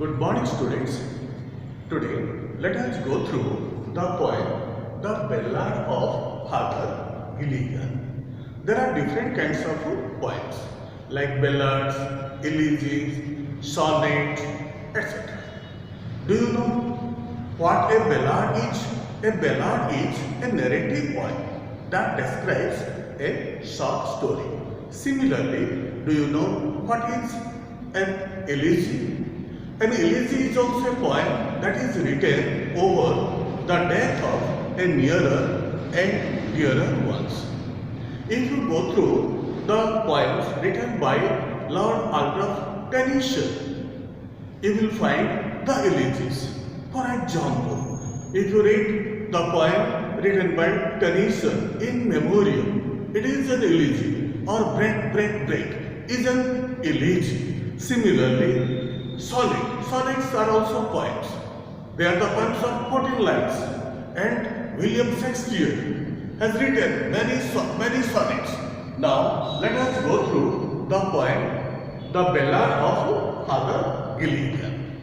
Good morning, students. Today, let us go through the poem The Ballad of Father Gilligan. There are different kinds of poems like ballads, elegies, sonnets, etc. Do you know what a ballad is? A ballad is a narrative poem that describes a short story. Similarly, do you know what is an elegy? An elegy is also a poem that is written over the death of a nearer and dearer ones. If you go through the poems written by Lord Aldous Tennyson, you will find the elegies. For example, if you read the poem written by Tennyson, In Memoriam, it is an elegy, or Break, Break, Break is an elegy. Similarly, sonnets are also poems. They are the poems of 14 lines, and William Shakespeare has written many sonnets. Now, let us go through the poem, The Ballad of Father Gilligan.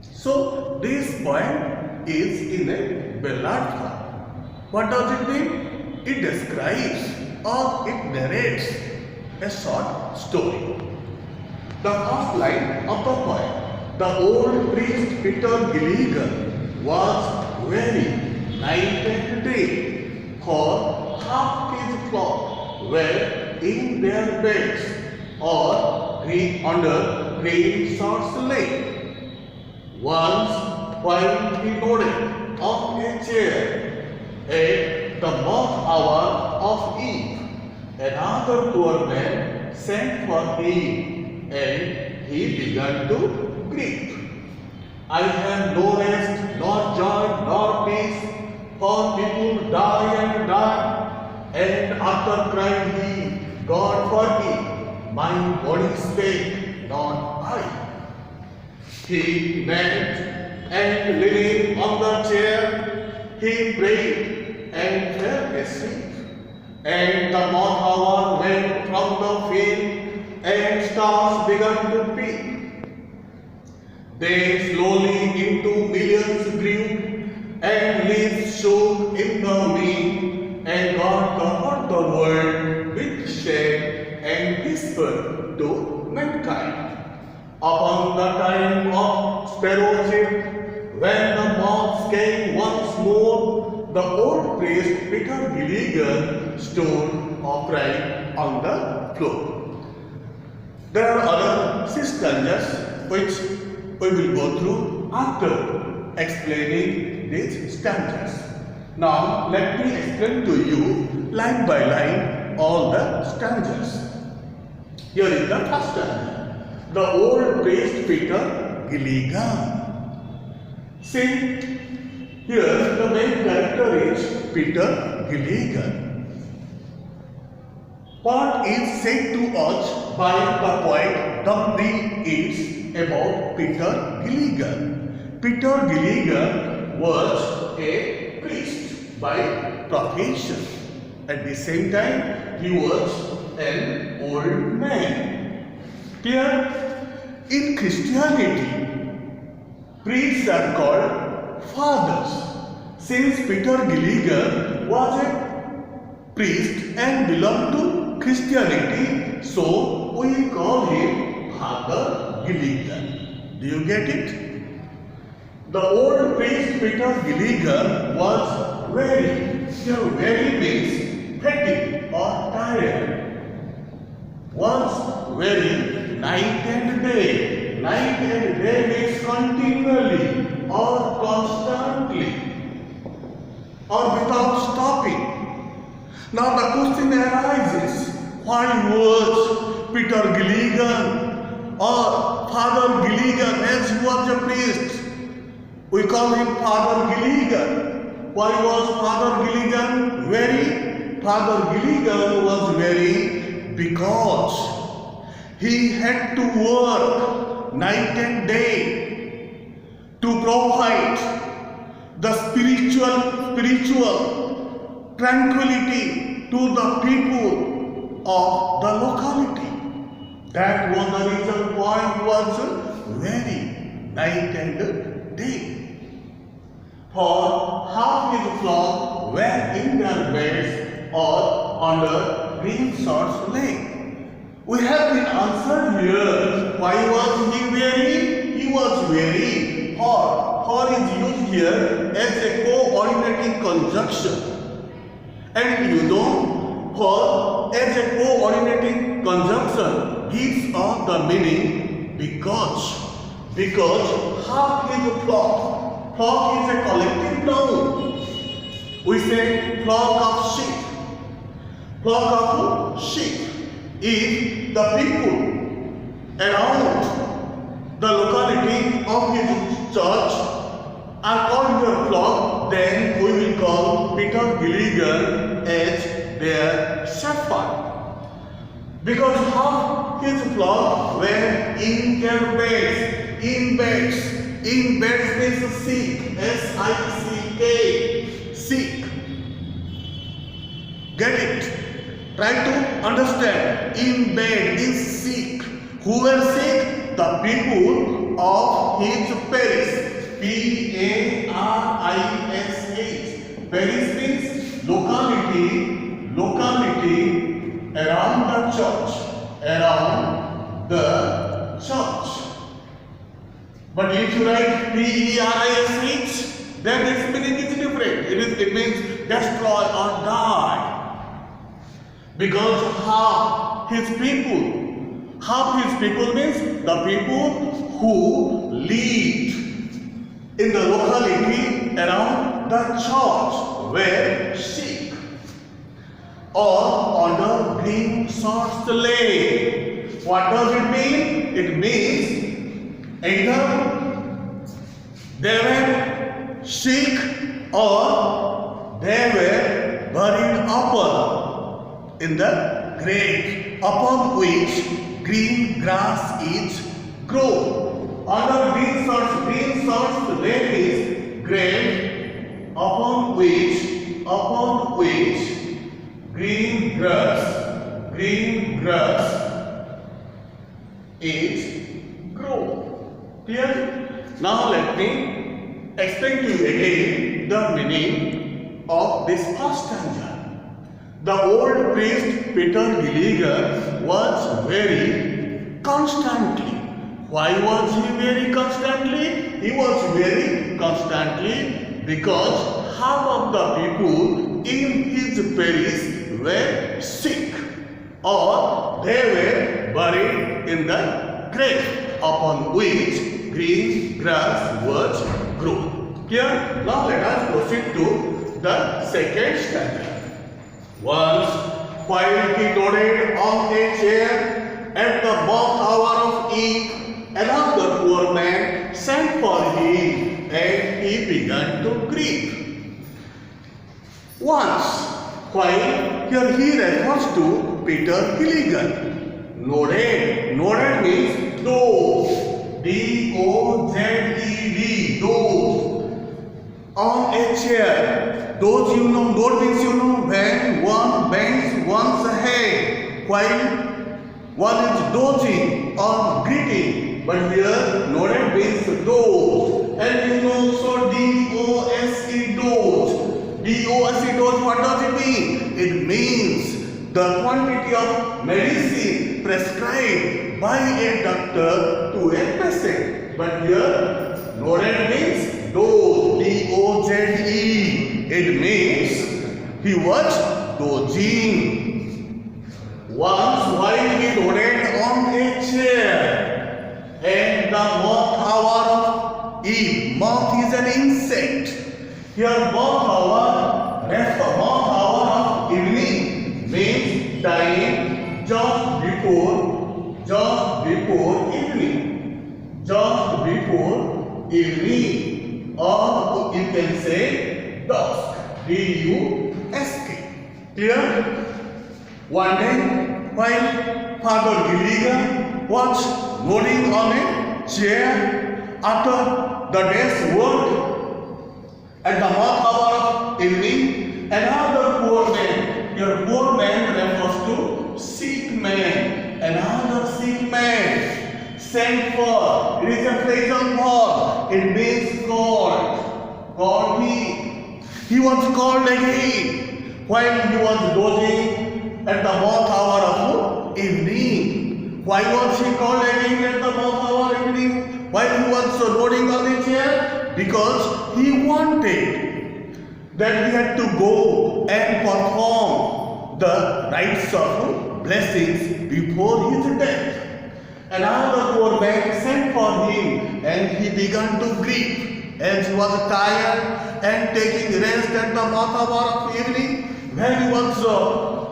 So, this poem is in a ballad form. What does it mean? It describes or it narrates a short story. The first line of the poem, the old priest Peter Gilligan was weary night and day, for half his flock were in their beds or under green sorts lay. Once, while he nodded on a chair at the mock hour of eve, another poor man sent for him, and he began to grieve. I have no rest, nor joy, nor peace, for people die and die. And after cried he, God forgive, my body spake, not I. He knelt, and leaning on the chair, he prayed and fell asleep. And the mock hour went from the field, and stars began to peep. Then slowly into millions grew, and leaves shook in the wind, and God covered the world with shade and whispered to mankind. Upon the time of sparrowship, when the moths came once more, the old priest Peter Gilligan stood upright on the floor. There are other 6 stanzas which we will go through after explaining these stanzas. Now let me explain to you line by line all the stanzas. Here is the first stanza. The old priest Peter Gilligan. See, here the main character is Peter Gilligan. What is said to us by the poet Dumby is about Peter Gilligan. Peter Gilligan was a priest by profession. At the same time, he was an old man. Here, in Christianity, priests are called fathers. Since Peter Gilligan was a priest and belonged to Christianity, so we call him Father Gilligan. Do you get it? The old priest Peter Gilligan was weary. Here, weary means fatigued or tired. Was weary night and day. Night and day means continually or constantly or without stopping. Now the question arises, why was Peter Gilligan or Father Gilligan, as he was a priest? We call him Father Gilligan. Why was Father Gilligan weary? Father Gilligan was weary because he had to work night and day to provide the spiritual tranquility to the people of the locality. That was the reason why he was weary. night and day. For half his flock were in their beds or under green sorts lay. We have been answered here. Why was he weary? He was weary. For is used here as a coordinating conjunction. And you know, for as a coordinating conjunction gives us the meaning because half his flock. Flock is a collective noun. We say flock of sheep. Flock of sheep. If the people around the locality of his church are called your flock, then we will call Peter Gilligan as their shepherd. Because half his flock were in their beds, in beds. In beds means sick, S-I-C-K, sick. Get it? Try to understand. In bed is sick. Who were sick? The people of his parish. P-A-R-I-S-H. Parish means locality around the church. Around the church. But if you write P-E-R-I-S-H, then its meaning is different. It means destroy or die. Because half his people means the people who lived in the locality around the church were sick or under green sorts lay. What does it mean? It means either they were sick or they were buried upon in the grave upon which green grass is grown. Under green sorts there is grave upon which green grass is grown. Clear? Now let me explain to you again the meaning of this first stanza. The old priest Peter Gilligan was very constantly. Why was he very constantly? He was very constantly because half of the people in his parish were sick or they were buried in the grave upon which green grass was grown. Here, now let us proceed to the second stanza. Once, while he nodded on a chair at the mock hour of eve, another poor man sent for him and he began to grieve. Once, while here he refers to Peter Gilligan. Nodded means doze. D-O-Z-E-D, doze. On a chair. Doze you know, nod means you know when one bends one's head while one is dozing or greeting. But here nodded means doze. And you know so D-O-S-E, doze. D-O-S-E, doze, what does it mean? It means the quantity of medicine prescribed by a doctor to a patient. But here, nodded means doze, D-O-Z-E. It means he was dozing. Once while he nodded on a chair and the mock hour of eve. Moth is an insect. Here mock hour of evening means time just before evening, or you can say dusk, D-U-S-K. Clear? One day while Father Gilligan was nodding on a chair after the day's work at the mock hour of evening, another poor man, your poor man refers to sick man, another sick man sent for, it is a phrase for it means called. Called he. He was called again while he was dozing at the 4th hour of evening. Why was he called again at the 4th hour of evening while he was loading on the chair? Because he wanted that he had to go and perform the rites of blessings before his death. Another poor man sent for him and he began to grieve as he was tired and taking rest at the 4th hour of evening. When he was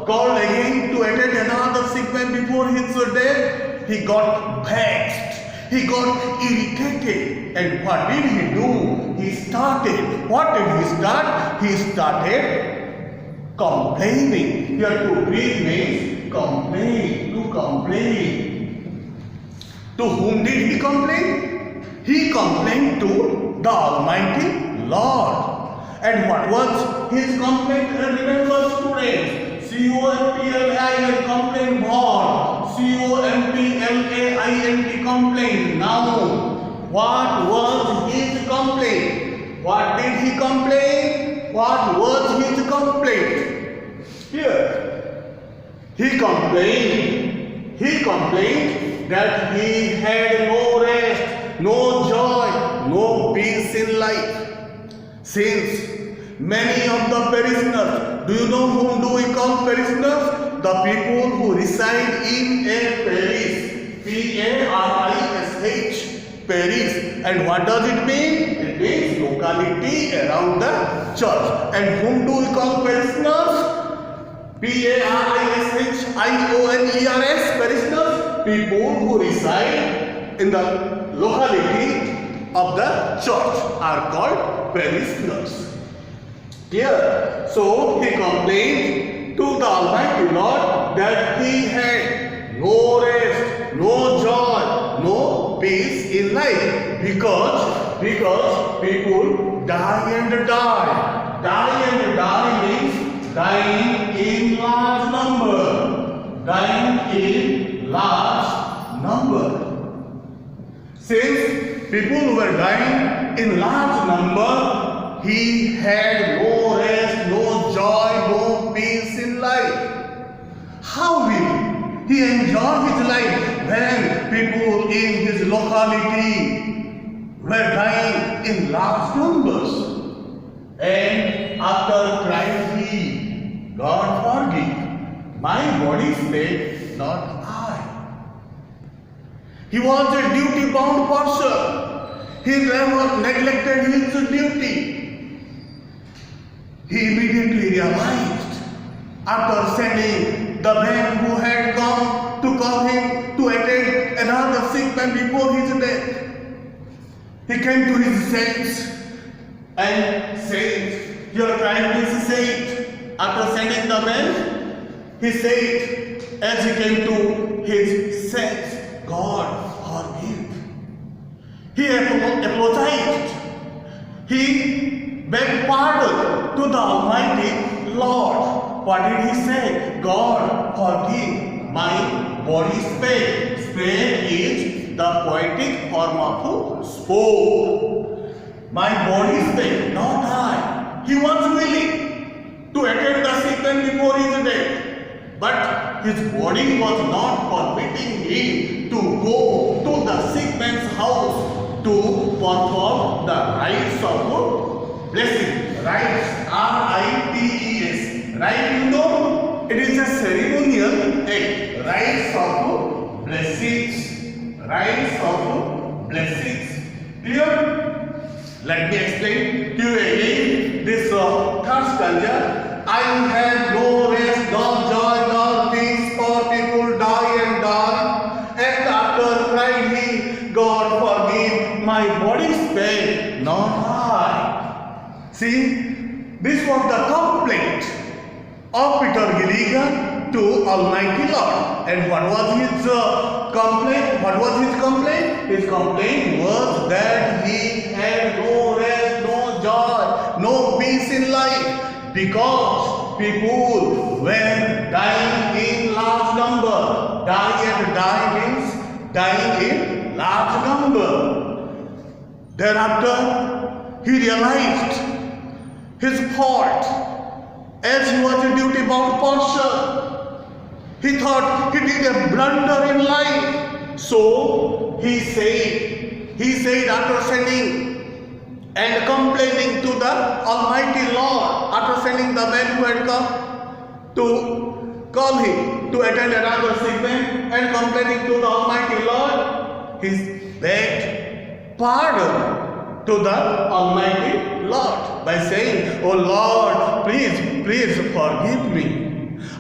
called again to attend another sick man before his death, he got vexed, he got irritated. And what did he do? He started. What did he start? He started complaining. Here to grieve means complain, to complain. To whom did he complain? He complained to the Almighty Lord. And what was his complaint? Remember, students, C-O-M-P-L-A-I-N, complaint born. C-O-M-P-L-A-I-N-T, complaint. Now, what was his complaint? What did he complain? What was his complaint? Here, he complained that he had no rest, no joy, no peace in life. Since many of the parishioners, do you know whom do we call parishioners? The people who reside in a parish. P-A-R-I-S-H, parish. And what does it mean? It means locality around the church. And whom do we call parishioners? P-A-R-I-S-H-I-O-N-E-R-S, parishioners, people who reside in the locality of the church are called parishioners. Here, so he complained to the Almighty Lord that he had no rest, no joy, no peace in life because people die and die. Die and die means dying in large number. Dying in large number. Since people were dying in large number, he had no rest, no joy, no peace in life. How will he enjoy his life when people in his locality were dying in large numbers? And after crying he, God forgive, my body spake, not I. He was a duty-bound person. He never neglected his duty. He immediately realized, after sending the man who had come to call him to attend another sick man before his death, he came to his senses and said, "Your crime is saved." After sending the man, he said, as he came to his senses, God forgive. He apologized. He begged pardon to the Almighty Lord. What did he say? God forgive, my body spake. Spake is the poetic form of spoke. My body spake, not I. He was willing to attend the sick man before his death. But his body was not permitting him to go to the sick man's house to perform the rites of blessing. Rites, R-I-T-E-S. Rite, you know, it is a ceremonial act. Rites of blessings. Rites of blessings. Clear? Let me explain to you again this third stanza. I have no rest, nor joy, nor peace, for people die and die. And after cried he, God forgive, my body spake, not I. See, this was the complaint of Peter Gilligan to Almighty Lord. And what was his complaint? What was his complaint? His complaint was that he had no rest, no joy, no peace in life. Because people were dying in large number. Die and die means dying in large number. Thereafter, he realized his fault as he was a duty-bound person. He thought he did a blunder in life. So he said after sending and complaining to the Almighty Lord, after sending the man who had come to call him to attend another sick man and complaining to the Almighty Lord, he begged pardon to the Almighty Lord by saying, "Oh Lord, please forgive me.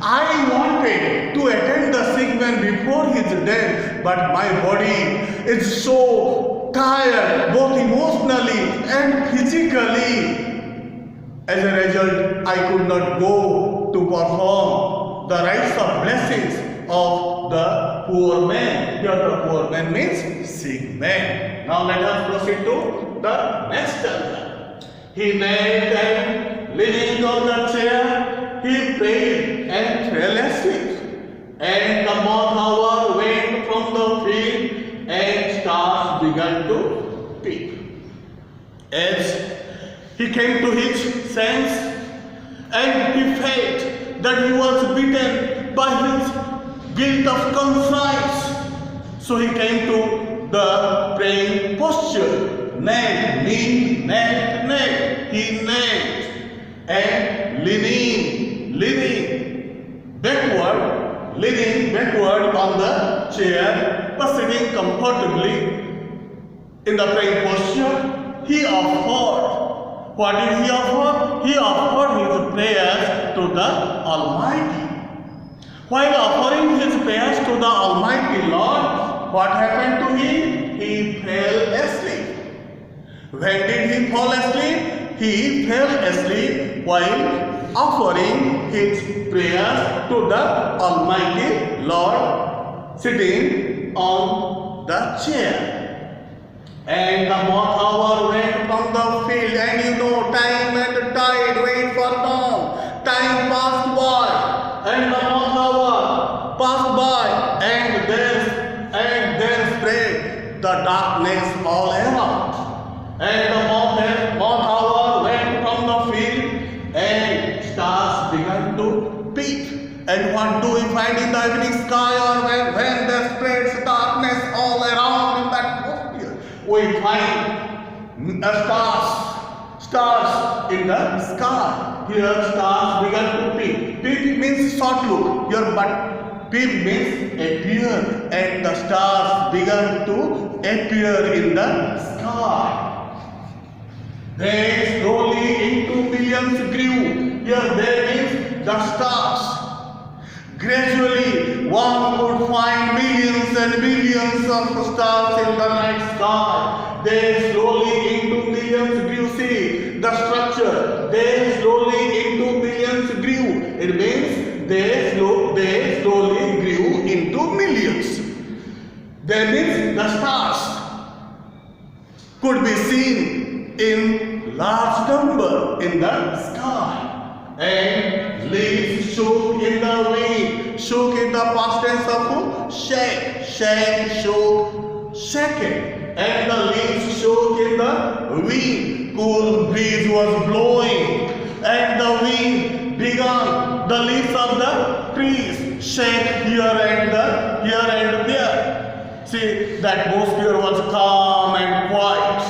I wanted to attend the sick man before his death, but my body is so tired, both emotionally and physically. As a result, I could not go to perform the rites of blessings of the poor man." Here the poor man means sick man. Now let us proceed to the next chapter. He knelt and leaning on the chair, he prayed and fell asleep. And the moth hour went from the field and stars began to peep. As he came to his sense and he felt that he was beaten by his guilt of conscience. So he came to the praying posture. Knelt, knelt. He knelt and leaning backward on the chair, but sitting comfortably in the praying posture, he offered. What did he offer? He offered his prayers to the Almighty. While offering his prayers to the Almighty Lord, what happened to him? He fell asleep. When did he fall asleep? He fell asleep while offering his prayers to the Almighty Lord, sitting on the chair. And the moth hour went from the field, and you know, time and tide wait for dawn. Time passed by, and the moth hour passed by, and there spread the darkness all around. And the moth hour went from the field, and stars began to peep. And what do we find in the evening sky, or when there spreads darkness all around in that atmosphere? We find stars in the sky. Here stars began to peep. Peep means short look. Here, but peep means appear, and the stars began to appear in the sky. They slowly into millions grew. Here there means the stars. Gradually one would find millions and millions of stars in the night sky. They slowly into millions grew. See the structure. They slowly into millions grew. It means they slowly grew into millions. That means the stars could be seen in large number in the sky, and leaves shook in the wind. Shook in the past tense of shake, shook, shaken, and the leaves shook in the wind. Cool breeze was blowing, and the wind began the leaves of the trees shake here and there. See, the atmosphere was calm and quiet.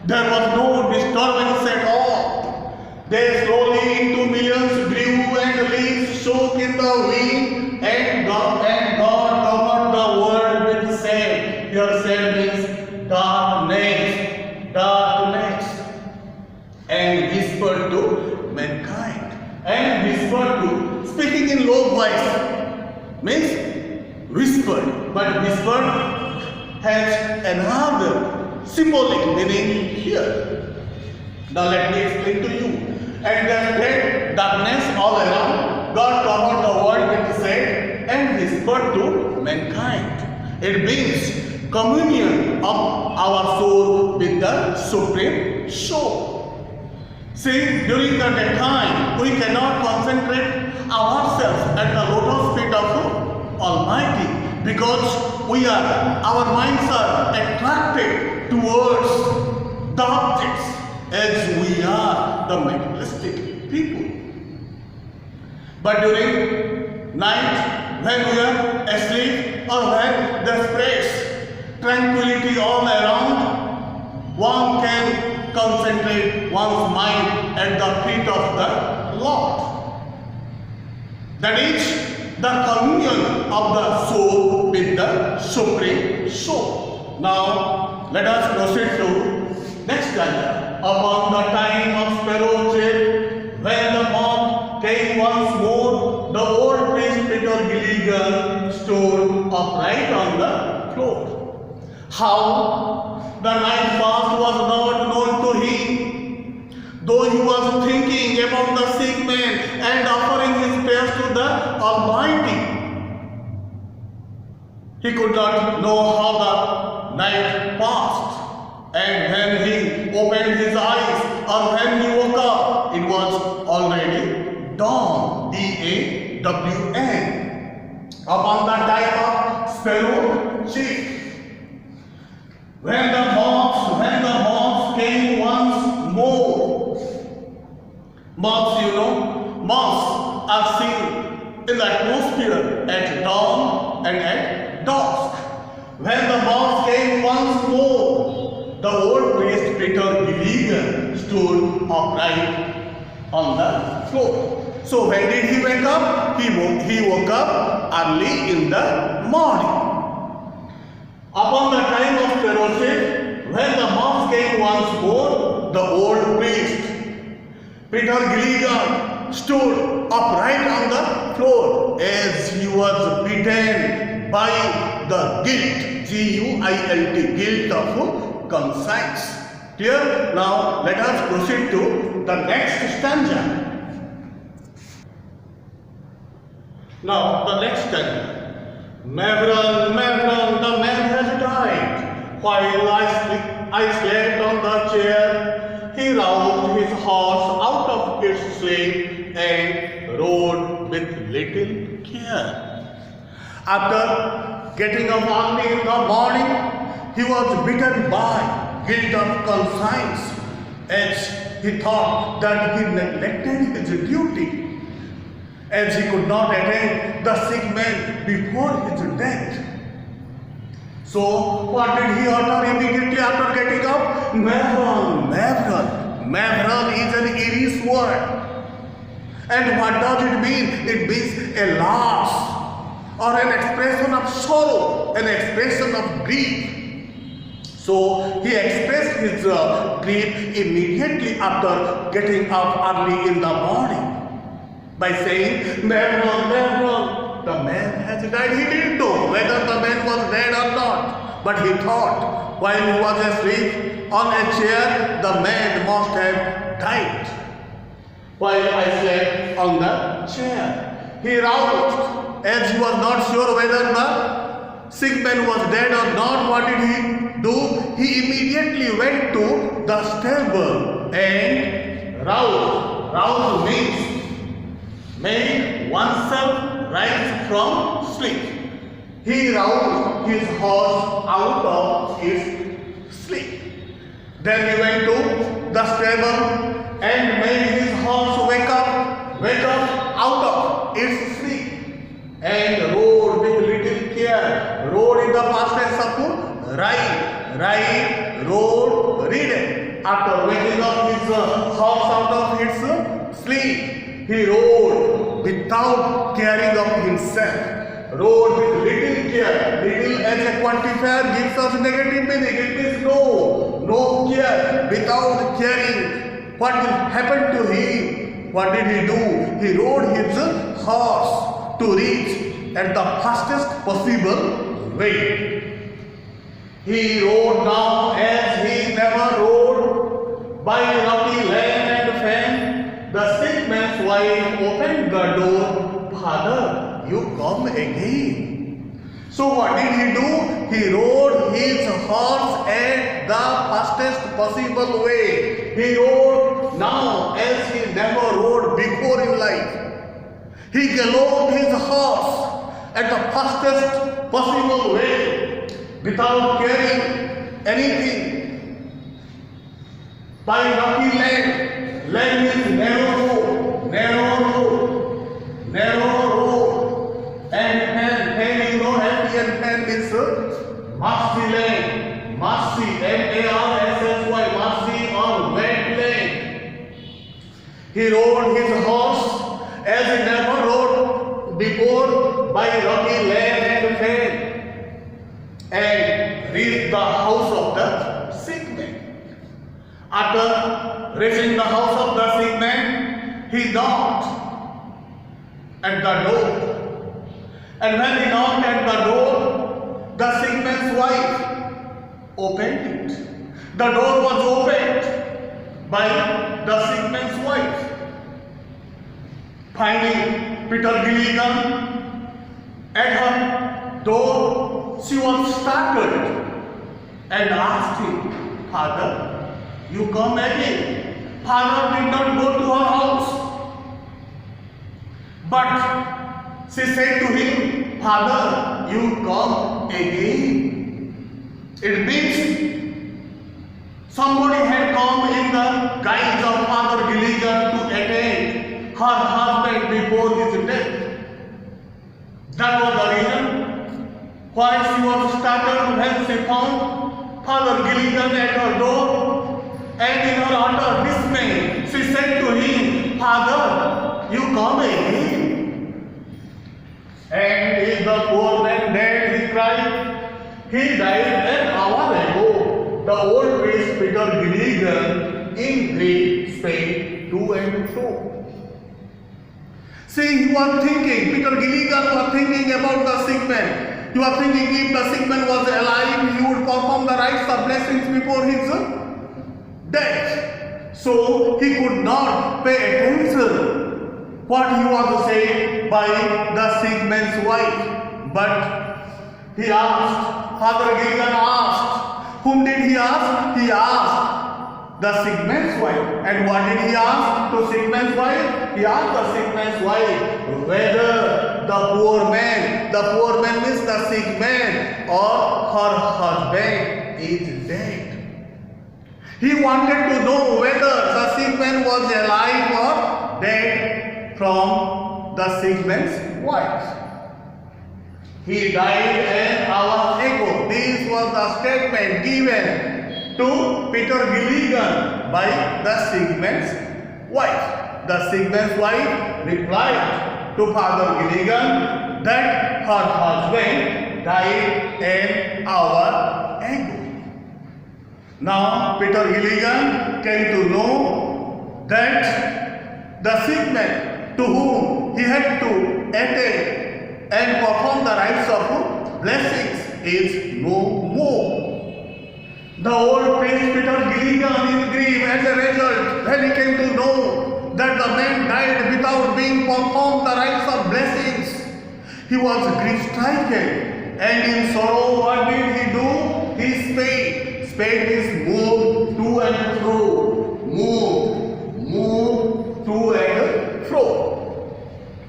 There was no disturbance at all. They slowly into millions grew, and leaves shook in the wind, and God covered the world with sand. Here sand means darkness, and whispered to mankind. And whispered to, speaking in low voice, means whispered, but whispered has another symbolic meaning here. Now let me explain to you. And there spread darkness all around. God covered the world with sand and whispered to mankind. It means communion of our soul with the Supreme Soul. See, during the daytime, we cannot concentrate ourselves at the lotus feet of Almighty, because our minds are attracted towards the objects, as we are the materialistic people. But during night, when we are asleep or when there spreads tranquility all around, one can concentrate one's mind at the feet of the Lord. That is the communion of the soul with the Supreme Soul. Now, let us proceed to next chapter. Upon the time of fellowship, when the monk came once more, the old priest Peter Gilligan stood upright on the floor. How the night fast was not known to him, though he was thinking about the sick man and offering his prayers to the Almighty. He could not know how the night passed, and when he opened his eyes or when he woke up, it was already dawn, D-A-W-N, upon the time of fellowship. When the monks came once more. Monks are seen in the atmosphere at dawn and at dusk. When the monks came once more, the old priest Peter Gilligan stood upright on the floor. So when did he wake up? He woke up early in the morning. Upon the time of fellowship, when the monks came once more, the old priest Peter Gilligan stood upright on the floor as he was beaten by the guilt, G-U-I-L-T, guilt of conscience. Clear? Now let us proceed to the next stanza. Now the next stanza. Mavron, the man has died. While I slept on the chair, he roused his horse out of its sleep and rode with little care. After getting up early in the morning, he was bitten by guilt of conscience, as he thought that he neglected his duty, as he could not attend the sick man before his death. So what did he utter immediately after getting up? Mavron. Mavron is an Irish word. And what does it mean? It means a loss or an expression of sorrow, an expression of grief. So he expressed his grief immediately after getting up early in the morning by saying, Mavron, the man has died. He didn't know whether the man was dead or not, but he thought while he was asleep on a chair, the man must have died. While I slept on the chair, he roused, as he was not sure whether the sick man was dead or not. What did he do? He immediately went to the stable and roused. Roused means made oneself rise from sleep. He roused his horse out of his sleep. Then he went to the stable and made his horse wake up out of its sleep and rode with little care. Rode in the past tense of ride, rode, ridden. After waking up his horse out of its sleep, he rode without caring of himself. Rode with little care. Little as a quantifier gives us negative meaning. It means no care, without caring what will happen to him. What did he do? He rode his horse to reach at the fastest possible way. He rode now as he never rode by rocky land and fen. The sick man's wife opened the door. Father, you come again. So what did he do? He rode his horse at the fastest possible way. He rode now as he never rode before in life. He galloped his horse at the fastest possible way without caring anything. by rocky lane. Lane means narrow road, narrow road. And pen, you know, and pen means marshy lane, marshy, M-A-R-S-S-Y, marshy or wet lane. He rode his horse as he never rode before by rocky lane and fen, and reached the house of the sick man. After reaching the house of the sick man, he knocked at the door. And when he knocked at the door, the sick man's wife opened it. The door was opened by the sick man's wife. Finding Peter Gilligan at her door, she was startled and asked him, "Father, you come again?" Father did not go to her house, but she said to him, "Father, you come again." It means somebody had come in the guise of Father Gilligan to attend her husband before his death. That was the reason why she was startled when she found Father Gilligan at her door, and in her utter dismay, she said to him, "Father, you come again?" "And is the poor man dead?" he cried. "He died an hour ago." The old priest Peter Gilligan in grief spake to and fro. See, he was thinking, Peter Gilligan was thinking about the sick man. He was thinking if the sick man was alive, he would perform the rites of blessings before his death. So he could not pay attention what he was saying by the sick man's wife. But he asked, Father Gilligan asked, whom did he ask? He asked the sick man's wife. And what did he ask to sick man's wife? He asked the sick man's wife whether the poor man means the sick man, or her husband is dead. He wanted to know whether the sick man was alive or dead from the sick man's wife. He died an hour ago. This was the statement given to Peter Gilligan by the sick man's wife. The sick man's wife replied to Father Gilligan that her husband died an hour ago. Now Peter Gilligan came to know that the sick man to whom he had to attend and perform the rites of blessings is no more. The old priest Peter Gilligan in grief as a result when he came to know that the man died without being performed the rites of blessings. He was grief-stricken, and in sorrow what did he do? He spake. Spake is move to and fro. Move to and fro.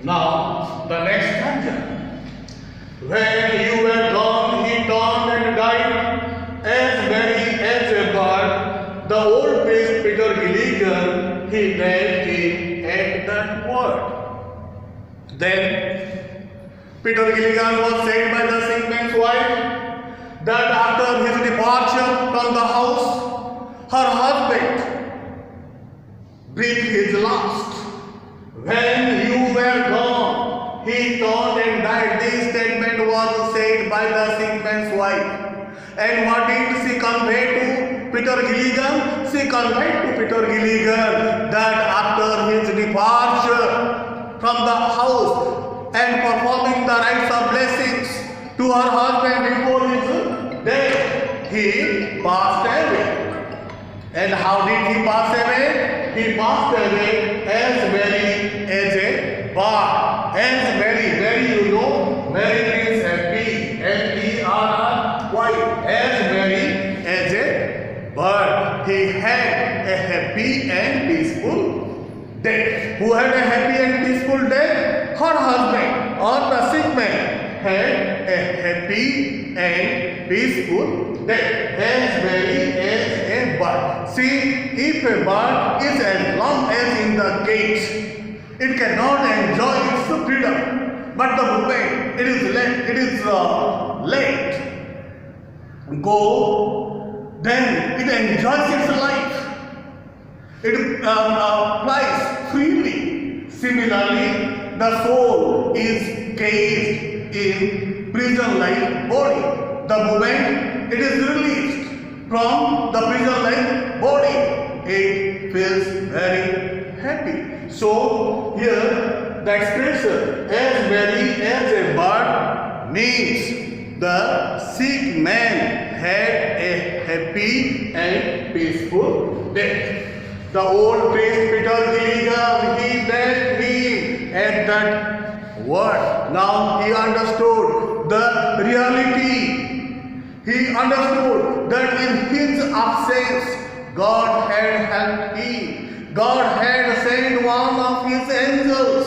Now the next stanza. When you were gone, he turned and died as merry as a bird. The old priest Peter Gilligan, he knelt in at that word. Then Peter Gilligan was said by the sick man's wife that after his departure from the house, her husband breathed his last. When you were gone, he turned and died. This statement was said by the sick man's wife. And what did she convey to Peter Gilligan? She conveyed to Peter Gilligan that after his departure from the house and performing the rites of blessings to her husband before his death, he passed away. And how did he pass away? He passed away as merry as a bird. As merry, you know, merry means happy, M-E-R-R-Y, as merry as a bird. He had a happy and peaceful death. Who had a happy and peaceful death? Her husband or the sick man had a happy and peaceful day. As merry as a bird. See, if a bird is as long as in the cage, it cannot enjoy its freedom. But the moment it is let go, then it enjoys its life. It flies freely. Similarly, the soul is caged in prison-like body. The moment it is released from the prison-like body, it feels very happy. So here the expression as merry as a bird means the sick man had a happy and peaceful day. The old priest Peter Gilligan, he blessed him at that word. Now he understood the reality. He understood that in his absence, God had helped him. God had sent one of his angels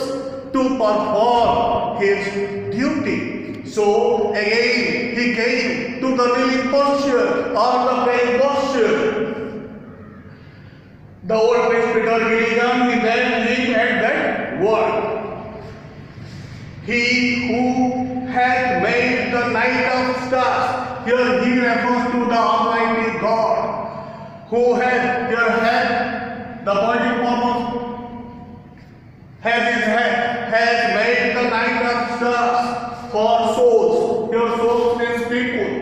to perform his duty. So again he came to the kneeling posture or the praying posture. The old priest Peter Gilligan, he then him at that word. He who hath made the night of stars. Here he refers to the Almighty God, who has the pointing form of has made the night of stars for souls. Here souls means people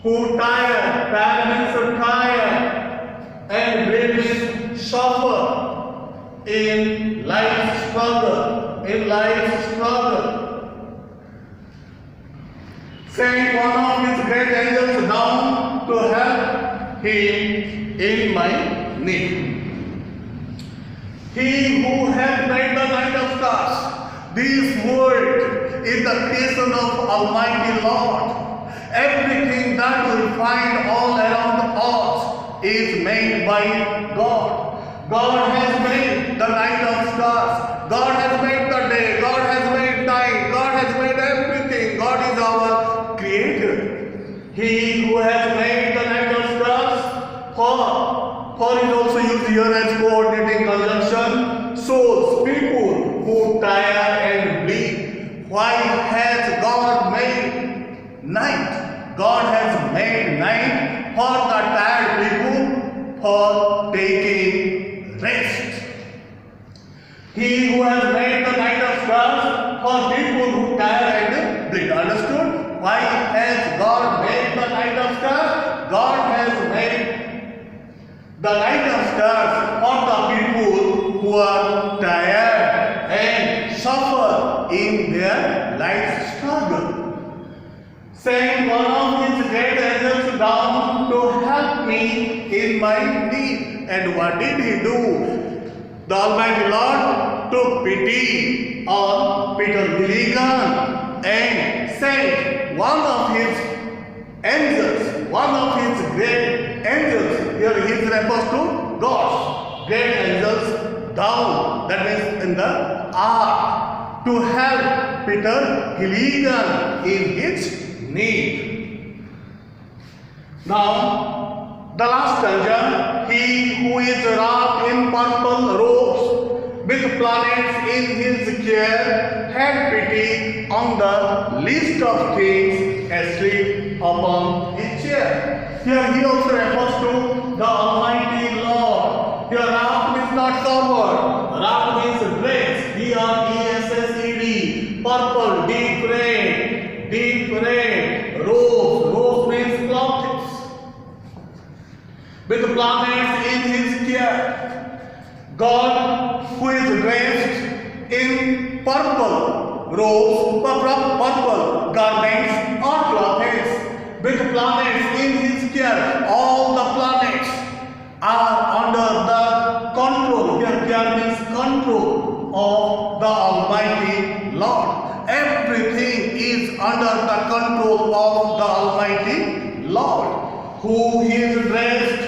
who tire means tire, and really suffer in life's struggle, Sent one of his great angels down to help him in my need. He who hath made the night of stars. This world is the creation of Almighty Lord. Everything that we find all around us is made by God. God has made the night of stars. God has made the day. God has made night. God has made everything. God is our creator. He who has made the night of stars, for is also used here as coordinating conjunction. Souls, people who tire and bleed. Why has God made night? God has made night for the tired people for taking rest. He who has made the night of stars for people who tire and bleed. Understood? Why has God made the night of stars? God has made the night of stars for the people who are tired and suffer in their life's struggle. Sent one of his great angels down to help me in my need. And what did he do? The Almighty Lord took pity on Peter Gilligan and sent one of his angels, one of his great angels. Here he refers to God's great angels down, that is in the ark, to help Peter Gilligan in his need. Now, the last stanza, he who is wrapped in purple robes with planets in his care had pity on the least of things asleep upon his chair. Here he also refers to the Almighty Lord. Here wrapped means not covered. Wrapped means dressed. D-R-E-S-S-E-D. Purple, deep red. Rose means clothes. With planets in his care. God who is dressed in purple robes, purple garments or clothes. With planets in his care, all the planets are under the control. Here means control of the Almighty Lord. Everything is under the control of the Almighty Lord, who is dressed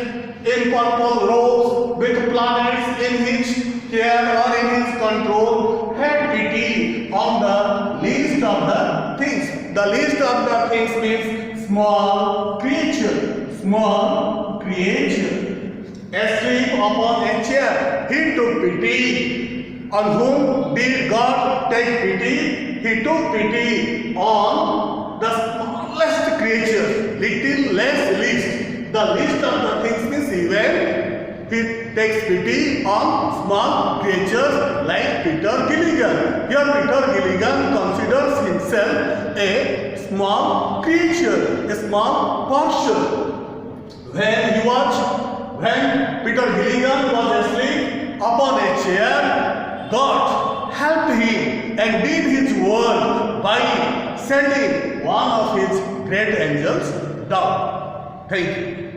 in purple robes with planets in his care or in his control, had pity on the least of the things. The least of the things means small creature, small creature. Asleep upon a chair, he took pity. On whom did God take pity? He took pity on the smallest creature, little less least. The least of the things means even he takes pity on small creatures like Peter Gilligan. Here Peter Gilligan considers himself a small creature, a small person. When Peter Gilligan was asleep upon a chair, God helped him and did his work by sending one of his great angels down. Thank you.